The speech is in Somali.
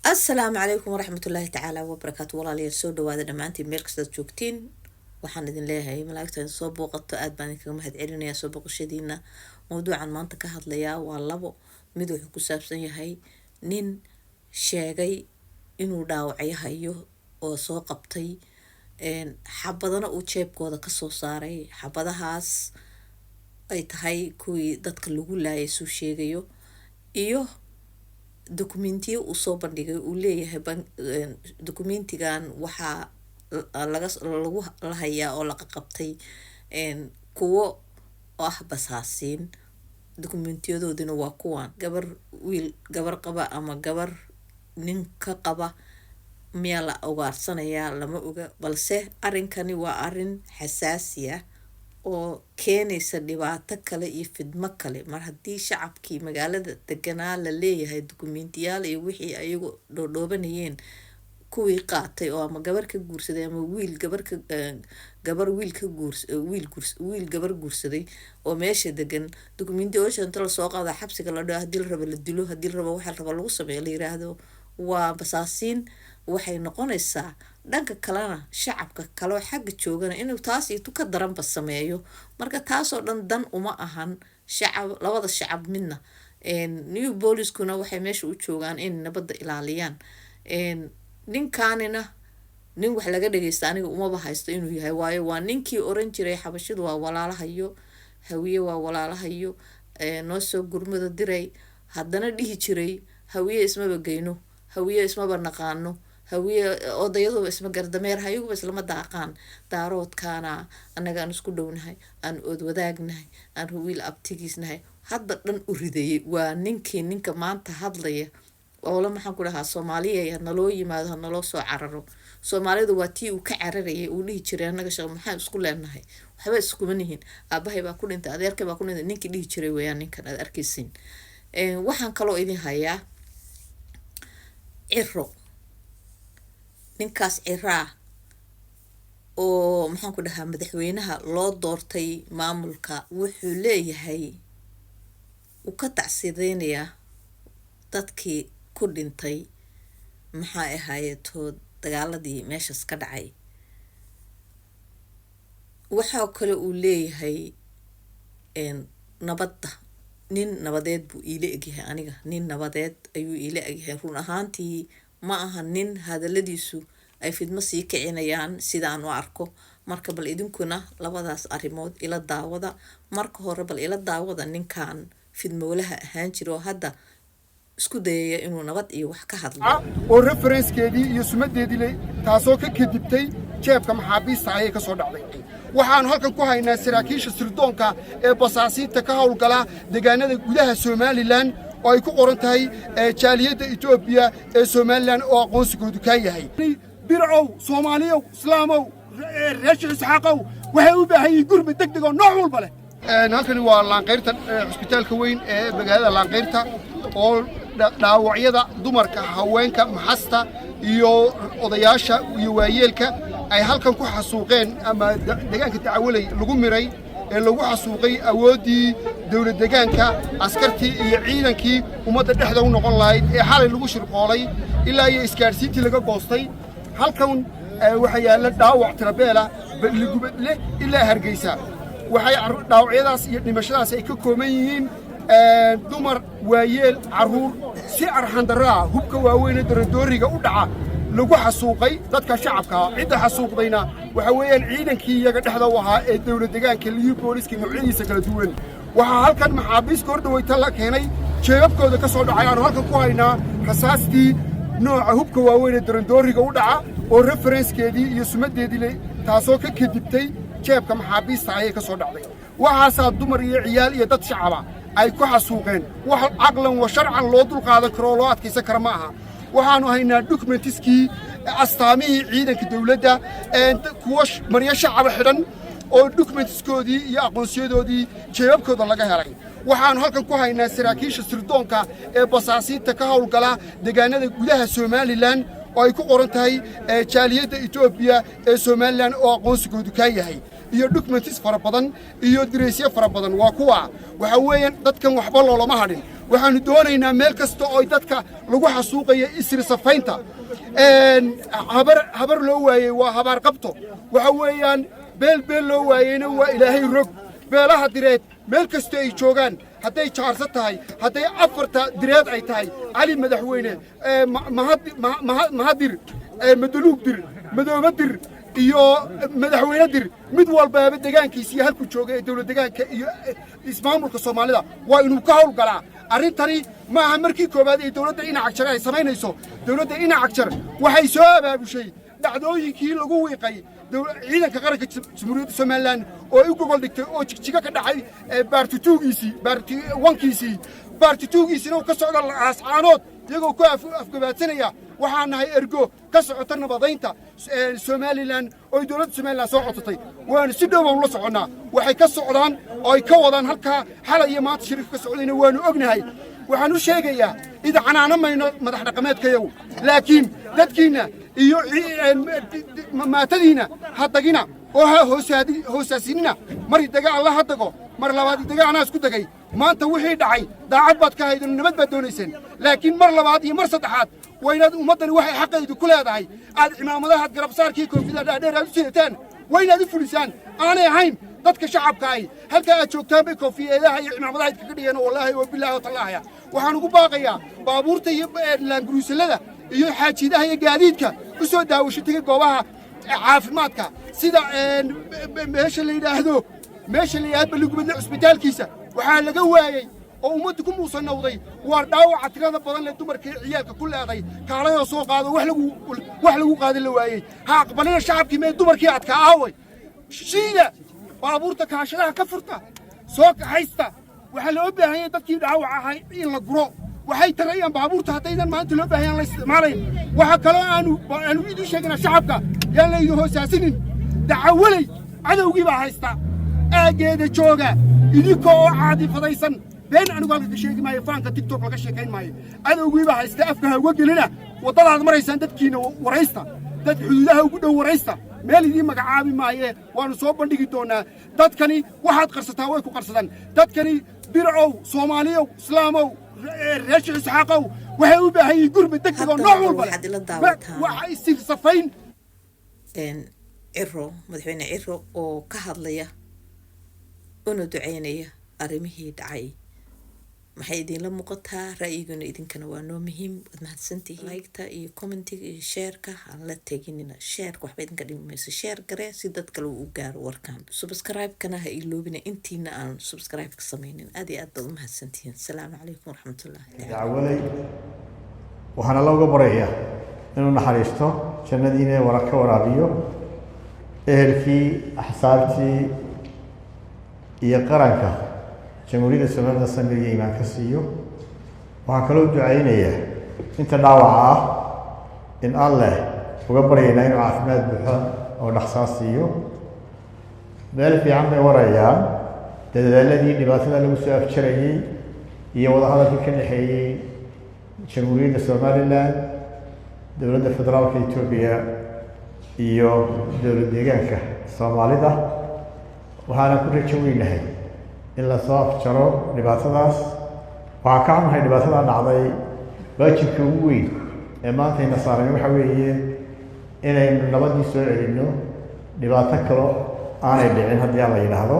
السلام عليكم ورحمة الله تعالى وبركاته. والله لي سو دواada dhamaantiin meel kasta joogtiin waxaan idin leeyahay malaa'igta soo booqato aad baan idinkaga mahadcelinayaa soo booqashadiina. mawduucan maanta ka hadlayaa waa labo mid wuxuu ku saabsan yahay nin sheegay inuu dhaawacyahayo oo soo qabtay xabadana uu jeebkooda ka soo saaray. xabadahaas ay tahay kuwii dadka lagu laayay soo sheegayo iyo dokumentiyo uu soo bandhigay uu leeyahay dokumentigan waxaa lagu lahayaa oo laga qabtay kuwo ah basaasiin. dokumentiyadoodina waa kuwan gabar qaba ama gabar nin ka qaba miyaa la ugaarsanayaa lama oga, balse arrinkani waa arrin xasaasi ah oo keenaysa dhibaato kale iyo fidmo kale. mar haddii shacabkii magaalada deganaa la leeyahay dokumentiyaal iyo wixii ayagu dhoodhoobanayeen kuwii qaatay oo ama gabar ka guursaday ama wiil gabar guursaday oo meesha degan dokumentiyaasha inta la soo qaada xabsiga la dhaho haddii la rabo la dilo, haddii la rabo waxa la rabo lagu sameeyo la yiraahdo waa basaasiin. waxay noqonaysaa dhanka kalena shacabka kale xagga joogana inuu taas iyo ka daranba sameeyo. marka taasoo dhan dan uma ahan shacab, labada shacab midna. new booliskuna waxay meesha u joogaan in nabadda ilaaliyaan. ninkaanina nin wax laga dhageysta aniga umaba haysto inuu yahay, waayo waa ninkii oran jiray xabashidu waa walaalahayo, hawiye waa walaalahayo, noo soo gurmada diray, haddana dhihi jiray hawiye ismaba geyno, hawiye ismaba naqaano, hawiye odayaduba isma gardameer hayuba islama daaqaan, daaroodkaana annaga aan isku dhownahay, aan ood wadaagnahay, aan wiil abtigiisnahay, hadda dhan u ridayay. waa ninka maanta hadlaya oo la maxaan ku dhahaa Soomaaliya naloo yimaado naloo soo cararo. Soomaalidu waa tii uu ka cararayay uu dhihi jiray annaga shaqo maxaan isku leenahay, waxba iskuma nihiin, aabahay baa ku dhintay, adeerkay baa ku dhintay, ninkii dhihi jiray weeyaan ninkan aad arkaysiin. waxaan kaloo idin hayaa ciro. ninkaas ciraa oo maxaan ku dhahaa madaxweynaha loo doortay maamulka wuxuu leeyahay uu ka tacsiideynayaa dadkii ku dhintay maxaa ahaayetood dagaaladii meeshaas ka dhacay. waxaa kale uu leeyahay nabadda nin nabadeed buu iila egyahay, aniga nin nabadeed ayuu iila egyahay. run ahaantii ma aha nin hadaladiisu ay fidmo sii kicinayaan sidaan u arko. marka bal idinkuna labadaas arrimood ila daawada. marka hore bal ila daawada ninkan fidmoolaha ahaan jira oo hadda isku dayaya inuu nabad iyo wax ka hadlo oo referenskeedii iyo sumadeedii taasoo ka kadibtay jeebka maxaabiista ayay ka soo dhacday. waxaan halkan ku haynaa saraakiisha sirdoonka ee basaasiinta ka howlgala deegaanada gudaha Soomaaliland oo ay ku qoran tahay jaaliyadda Itoobiya ee Soomaaliland oo aqoonsigoodu ka yahay. bircow Soomaaliyow islaamow reeshil isxaaqow waxay u baahan yihiin gurmad degdeg oo nooc walba leh. halkani waa laanqeyrta isbitaalka weyn ee magaalada laanqeyrta oo dhaawacyada dumarka, haweenka, maxasta iyo odayaasha iyo waayeelka ay halkan ku xasuuqeen ama deegaanka Tacawalay lagu miray ee lagu xasuuqay awoodii dawlad deegaanka, askartii iyo ciidankii ummadda dhexda u noqon lahayd ee xalay lagu shirqoolay ilaa iyo isgaarsiintii laga goostay. halkan waxa yaala dhaawac tirabeela ligubadle ilaa Hargeysa. waxay dhaawacyadaas iyo dhimashadaas ay ka kooban yihiin dumar, waayeel, caruur si arxan darraa hubka waaweyn ee daradooriga u dhaca lagu xasuuqay dadka shacabka. cidda xasuuqdayna waxa weeyaan ciidankii iyaga dhexda u ahaa ee dawlad deegaanka iyo booliska noocyadiisa kala duwan. waxaa halkan maxaabiis kordhawayta la keenay jeebabkooda ka soo dhacay. aanu halkan ku haynaa rasaastii nooca hubka waaweyn ee daradooriga u dhaca oo referenskeedii iyo sumadeedii taasoo ka kadibtay jeebka maxaabiista ayay ka soo dhacday. waxaasaa dumar iyo ciyaal iyo dad shacaba ay ku xasuuqeen. wax caqlan wa sharcan loo dulqaadan karo oo loo adkaysan kara ma aha. waxaanu haynaa dokumentiskii astaamihii ciidanka dawladda kuwa maryo shacaba xidhan oo dokumentiskoodii iyo aqoonsiyadoodii jeebabkooda laga helay. waxaanu halkan ku haynaa saraakiisha sirdoonka ee basaasiinta ka howlgala deegaanada gudaha Soomaaliland oo ay ku qoran tahay jaaliyadda Itoobiya ee Soomaaliland oo aqoonsigoodu ka yahay. iyo documents fara badan iyo direysyo fara badan waa kuwa waxa weeyaan dadkan waxba loolama hadhin waxaanu doonaynaa meel kasta oo dadka lagu xasuuqayo isri safaynta habar loo waayey waa habaar qabto waxa weeyaan beel loo waayeyna waa ilaahay rog beelaha direed meel kasta ay joogaan hadday jaarsa tahay hadday afarta direed ay tahay cali madaxweyne mahadir madaluug dir madoobe dir iyo madaxweyne dir mid walbaaba deegaankiisa iyo halku jooga ee dowlad deegaanka iyo ismaamulka Soomaalida waa inuu ka howlgalaa arrintani maaha markii koobaad ee dowladda dhinaca jar ay samaynayso dowladda dhinaca jar waxay soo abaabushay dhacdooyinkii lagu wiiqay ciidanka qaranka Jamhuuriyadda Soomaaliland oo ay u gogol dhigtay oo jigjiga ka dhacay baartituugiisina uu ka socdo ascaanood iyagoo ku afgabaadsanaya waxaan nahay ergo ka socota nabadaynta Soomaaliland oo dowladda Soomaaliland soo codsatay waan si dhow u la soconaa waxay ka socdaan oo ay ka wadaan halka xalay iyo maanta shirka ka socdayna waanu ognahay waxaan u sheegayaa ida canaanamayno madax dhaqameedkayagu laakiin dadkiina iyo maatadiina hadagina oo hoosaasinina mari dagaal la hadago mar labaad dagaal isku dagay maanta wixii dhacay daacad baad ka haydeen nabad baad doonayseen laakiin mar labaad iyo mar saddexaad waynaad ummadani waxay xaqeedu ku leedahay aad cimaamadaha garabsaarkii koofida dhaadheer aad u sidataan waynaad u fulisaan aanay ahayn dadka shacabka ay halka aad joogtaan bay koofiyadaha iyo cimaamadaha kaga dhigeen wallahi wa billahi wa tallahi waxaan ugu baaqayaa baabuurta iyo laanguruusalada iyo xaajidaha iyo gaadiidka u soo daawashatay goobaha caafimaadka sida meesha la yiraahdo balugubadle cusbitaalkiisa waxaa laga waayay oo ummaddu ku muusanawday war dhaawaca tirada badan ee dumarka iyo ciyaalka ku leeday kaalayoo soo qaado wax lagu qaadan la waayay ha aqbalina shacabkii mee dumarkii adka aaway shiida baabuurta kaashadaha ka furta soo kaxaysta waxa loo baahan yahay dadkii dhaawac ahay in la guro waxay tarayaan baabuurta haddaydan maanta loo baahan yahay la isticmaalayn waxa kale aanu idin sheegnaa shacabka yaan la idin hoosaasinin dacawalay cadowgii baa haysta aageeda jooga idinkoo caadi fadaysan been anigu halka sheegi maayo faanka TikTok laga sheekayn maayo cadowgii baa haysta afka ha uga gelina wadadaad maraysaan dadkiina waraysta dad xuduudaha ugu dhow waraysta meel idin magacaabi maaye waanu soo bandhigi doonaa dadkani waxaad qarsataa way ku qarsadaan dadkani bircow Soomaaliyow Islaamow reesh Isxaaqow waxay u baahan yihiin gurmad degdeg oo nooc walba waxay sir safayn ciro madaxweyne ciro oo ka hadlaya una duceynaya arrimihii dhacay maxay idinla muuqataa ra'yiguna idinkana waa noo muhiim waad mahadsantihiin like-ta iyo commentiga iyo share-ka aan la teginina share waxba idinka dhimayso share garee si dad kale u gaaro warkan subscribe-kana ha iloobina intiina aan subscribe ka samaynin aad iyo aad baad u mahadsantihiin asalaamu calaykum waraxmatullaahi dacwalay waxaana looga barayaa inuu naxariisto jannadiina ka waraabiyo ehelkii axsaabtii iyo qaranka jamhuuriyadda Soomaaliya samiriga iimaan ka siiyo waxaan kaloo ducaynayaa inta dhaawaca ah in Allah uga baryaynaa inuu caafimaad buuxa oo dhaqsaas siiyo meel fiican bay warayaan dadaaladii dhibaatada lagu soo afjarayay iyo wadahadalkii ka dhaxeeyay jamhuuriyadda Soomaaliland dowladda federaalka Itoobiya iyo dowlad deegaanka Soomaalida waxaana ku rajo weynahay in la soo afjaro dhibaatadaas waxaa ka xunnahay dhibaatada dhacday waajibka ugu weyn ee maanta ina saaran waxa weeye inaynu nabadii soo celinno dhibaato kale aanay dhicin haddii aan la yidhaahdo